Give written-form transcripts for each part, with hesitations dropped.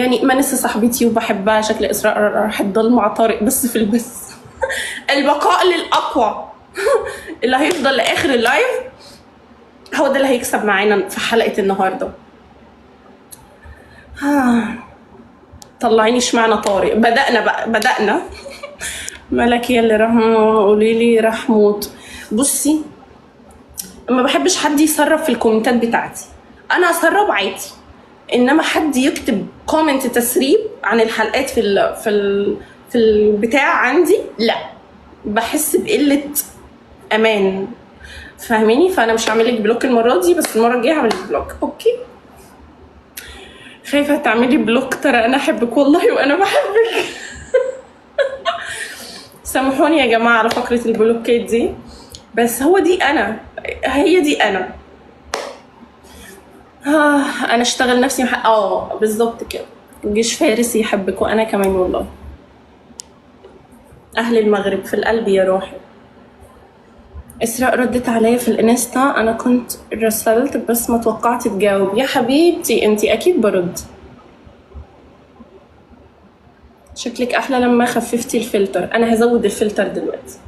يعني مانسة صاحبتي وبحبها، شكل إسراء راح تضل مع طارق بس في البث. البقاء للأقوى. اللي هيفضل لآخر اللايف هو ده اللي هيكسب معانا في حلقة النهاردة. طلعيني اشمعنى طارق. بدأنا بقى، بدأنا. ملك يا اللي راح قولي لي راح موت. بصي، ما بحبش حد يسرب في الكومنتات بتاعتي. انا اسرب عادي، انما حد يكتب كومنت تسريب عن الحلقات في البتاع عندي، لا، بحس بقلة امان، فاهميني؟ فانا مش هعمل لك بلوك المره دي، بس المره الجايه هعمل لك بلوك. اوكي؟ خايفه تعملي بلوك؟ ترى انا احبك والله وانا بحبك. سامحوني يا جماعه على فقره البلوكات دي، بس هو دي انا، هي دي انا. انا اشتغل نفسي بالظبط كده. جيش فارس يحبك وانا كمان والله. اهل المغرب في القلب يا روحي. اسراء ردت عليا في الانستا، انا كنت رسلت بس ما توقعت تجاوب. يا حبيبتي انتي اكيد برد. شكلك احلى لما خففتي الفلتر. انا هزود الفلتر دلوقتي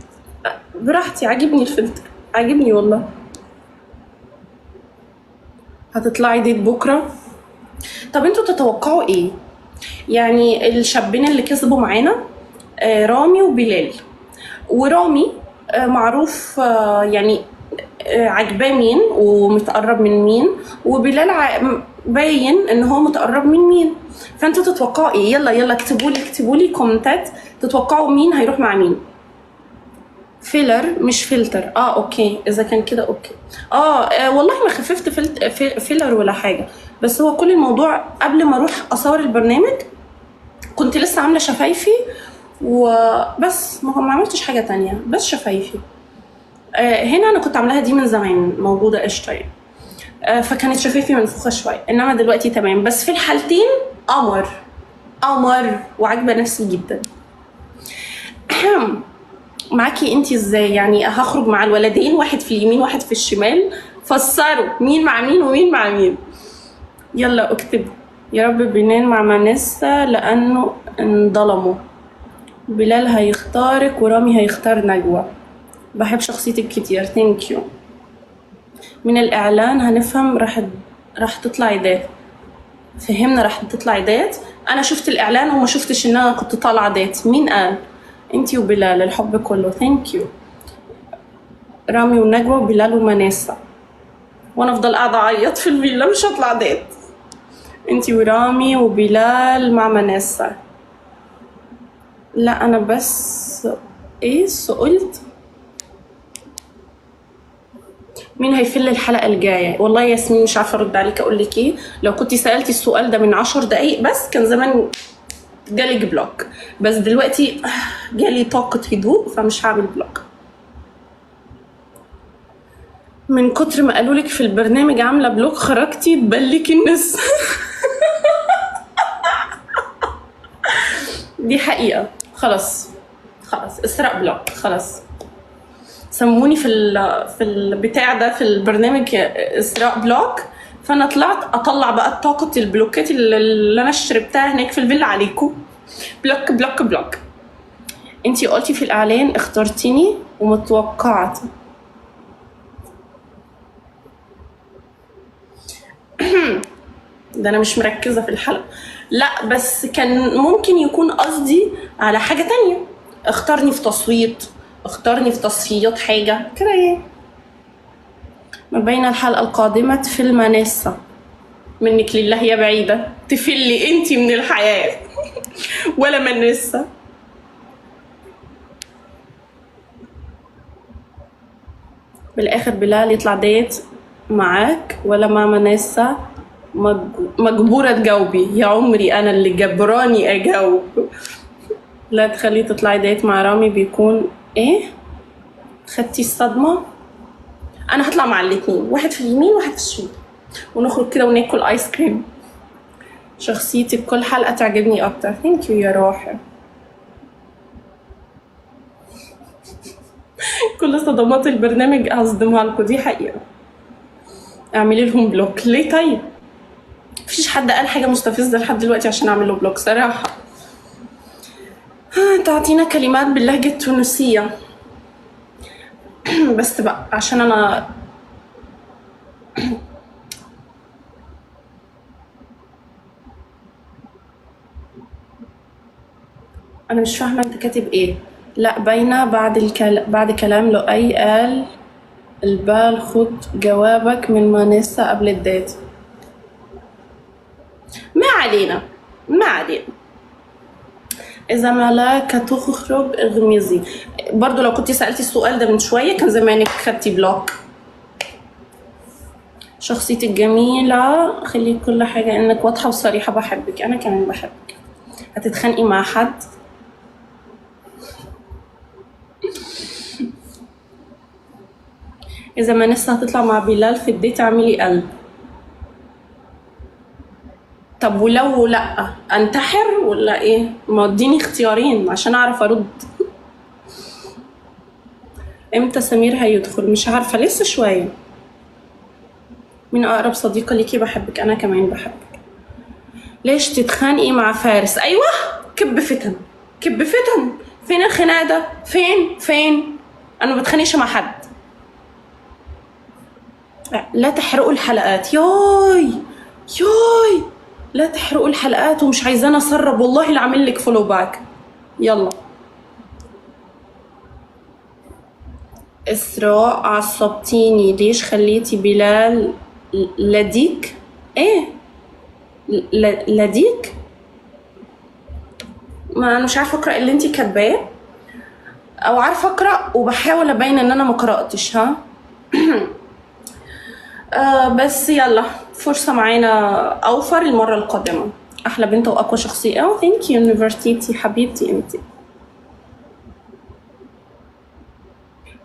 براحتي، عاجبني الفلتر، عاجبني والله. هتطلعي ديت بكره؟ طب انتوا تتوقعوا ايه؟ يعني الشابين اللي كسبوا معانا رامي وبلال. ورامي معروف يعني عجباه مين ومتقرب من مين، وبلال باين ان هو متقرب من مين. فانتوا تتوقعوا ايه؟ يلا اكتبوا لي كومنتات، تتوقعوا مين هيروح مع مين؟ فيلر مش فلتر. اوكي، اذا كان كده اوكي. والله ما خففت فيلر ولا حاجه، بس هو كل الموضوع قبل ما اروح اصور البرنامج كنت لسه عامله شفايفي وبس، ما عملتش حاجه تانية، بس شفايفي. هنا انا كنت عاملاها دي من زمان، موجوده قشطه يعني. فكانت شفايفي منفوخه شويه، انما دلوقتي تمام. بس في الحالتين قمر وعاجبه نفسي جدا. معاكي انتي ازاي؟ يعني هخرج مع الولدين، واحد في اليمين واحد في الشمال، فسروا مين مع مين ومين مع مين. يلا اكتب. يا رب بنان مع مانسة لانه انظلموا. بلال هيختارك ورامي هيختار نجوى. بحب شخصيتك كتير، ثانك يو. من الاعلان هنفهم راح تطلع دات. فهمنا راح تطلع دات. انا شفت الاعلان وما شفتش ان انا كنت طالعه دات. مين قال؟ انتي وبلال، الحب كله، ثانك يو. رامي ونجوى وبلال ومناسة، وانا افضل قاعده اعيط في الفيلا، مش هطلع ديت. انتي ورامي وبلال مع مناسة. لا انا بس سئلت مين هيفل الحلقه الجايه. والله ياسمين مش عارفه ارد عليك اقول لك ايه. لو كنتي سالتي السؤال ده من 10 دقايق بس كان زمان جالك بلوك، بس دلوقتي جالي طاقه هدوء فمش هعمل بلوك. من كتر ما قالولك في البرنامج عامله بلوك خرجتي تبلكي الناس. دي حقيقه. خلاص اسراء بلوك، خلاص. سموني في البتاع ده في البرنامج اسراء بلوك. فانا طلعت اطلع بقى طاقه البلوكات اللي انا شربتها هناك في الفيلا عليكم. بلوك بلوك بلوك. انتي قلتي في الاعلان اخترتيني ومتوقعت. ده انا مش مركزه في الحلقه. لا بس كان ممكن يكون قصدي على حاجه تانية. اختارني في تصويت، اختارني في تصفيات حاجه كده يعني. ما بين الحلقه القادمه تفل مناسة. منك لله يا بعيده، تفلي انتي من الحياه. ولا مناسة. بالاخر بلال يطلع ديت معاك ولا مع مناسة؟ مجبورة تجاوبي يا عمري، أنا اللي جبراني أجاوب. لا تخليه تطلعي ديت مع رامي، بيكون خدتي الصدمة. أنا هطلع مع الاتنين، واحد في اليمين واحد في الشمال، ونخرج كده وناكل آيس كريم. شخصيتك كل حلقة تعجبني أكتر، ثانك يو يا روحي. كل صدمات البرنامج هصدمها لكم، دي حقيقة. اعملي لهم بلوك ليه طيب؟ مفيش حد قال حاجة مستفزة لحد دلوقتي عشان اعمل له بلوك صراحة. تعطينا كلمات باللهجة التونسية. بس بقى عشان انا مش فاهمة انت كاتب ايه. لا باينة بعد كلام لؤي قال البال خد جوابك من مانيسا قبل الدات. ما علينا ما علينا. إذا ملاك تخرج اغمزي. برضو لو كنتي سألتي السؤال ده من شوية كان زمانك خدتي بلوك. شخصيتك جميلة، خلي كل حاجة انك واضحة وصريحة. بحبك، انا كمان بحبك. هتتخانقي مع حد؟ اذا ما لسه هتطلع مع بلال في الديت اعملي قلب. طب ولو لا انتحر ولا ايه؟ ما اديني اختيارين عشان اعرف ارد. امتى سمير هيدخل؟ مش عارفة، لسه شوية. مين اقرب صديقة ليكي؟ بحبك، انا كمان بحبك. ليش تتخانقي مع فارس؟ ايوه، كب فتن كب فتن. فين الخناق ده؟ فين انا ما بتخانقش مع حد. لا تحرقوا الحلقات. ياي لا تحرقوا الحلقات، ومش عايزانا اسرب والله اللي عامل لك فولو باك. يلا. اسراء عصبتيني، ليش خليتي بلال لديك؟ ايه لديك؟ ما انا مش عارفه اقرا اللي انتي كاتباه، او عارفه اقرا وبحاول ابين ان انا ما قراتش. ها. بس يلا، فرصه معانا اوفر المره القادمه. احلى بنت واقوى شخصيه. ثانك يو نيفرتيتي حبيبتي انتي.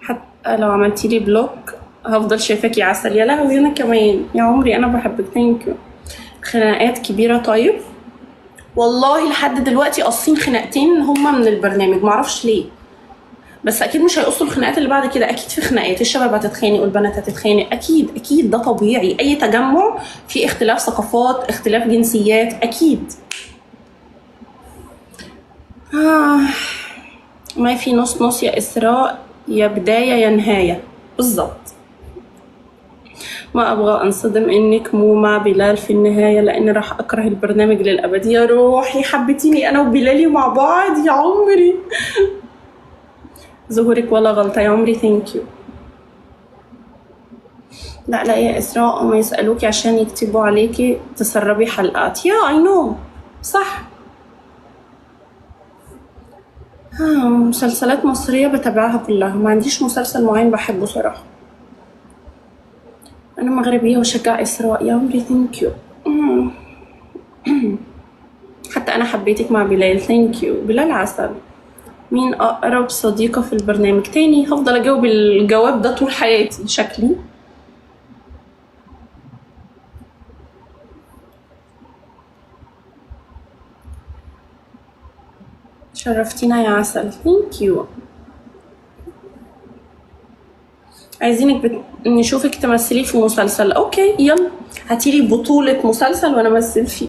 حتى لو عملتي لي بلوك هفضل شايفاكي عسل. يا لهوي انا كمان يا عمري انا بحبك. ثانك يو. خناقات كبيره. طيب والله لحد دلوقتي قاصين خناقتين هما من البرنامج، معرفش ليه، بس اكيد مش هيقصوا الخناقات اللي بعد كده. اكيد في خناقات، الشباب هتتخانق والبنات هتتخانق، اكيد ده طبيعي. اي تجمع في اختلاف ثقافات، اختلاف جنسيات، اكيد. ما في نص نص يا اسراء، يا بدايه يا نهايه بالظبط. ما ابغى انصدم انك مو مع بلال في النهايه، لاني راح اكره البرنامج للابد. يا روحي حبيتيني انا وبلالي مع بعض يا عمري. ظهورك ولا غلطه يا عمري. ثانك يو. لا يا اسراء، ما يسالوكي عشان يكتبوا عليكي تسربي حلقات. يا اي نو صح. مسلسلات مصريه بتابعها كلها، ما عنديش مسلسل معين بحبه صراحه. انا مغربيه وشجع اسراء يا عمري. ثانك يو. حتى انا حبيتك مع بلال. ثانك يو. بلال عسل. مين اقرب صديقه في البرنامج؟ تاني هفضل اجاوب الجواب ده طول حياتي شكلي. شرفتينا يا عسل. ثانك يو. عايزينك نشوفك تمثلي في مسلسل. اوكي يلا، هاتيلي بطولة مسلسل وانا امثل فيه.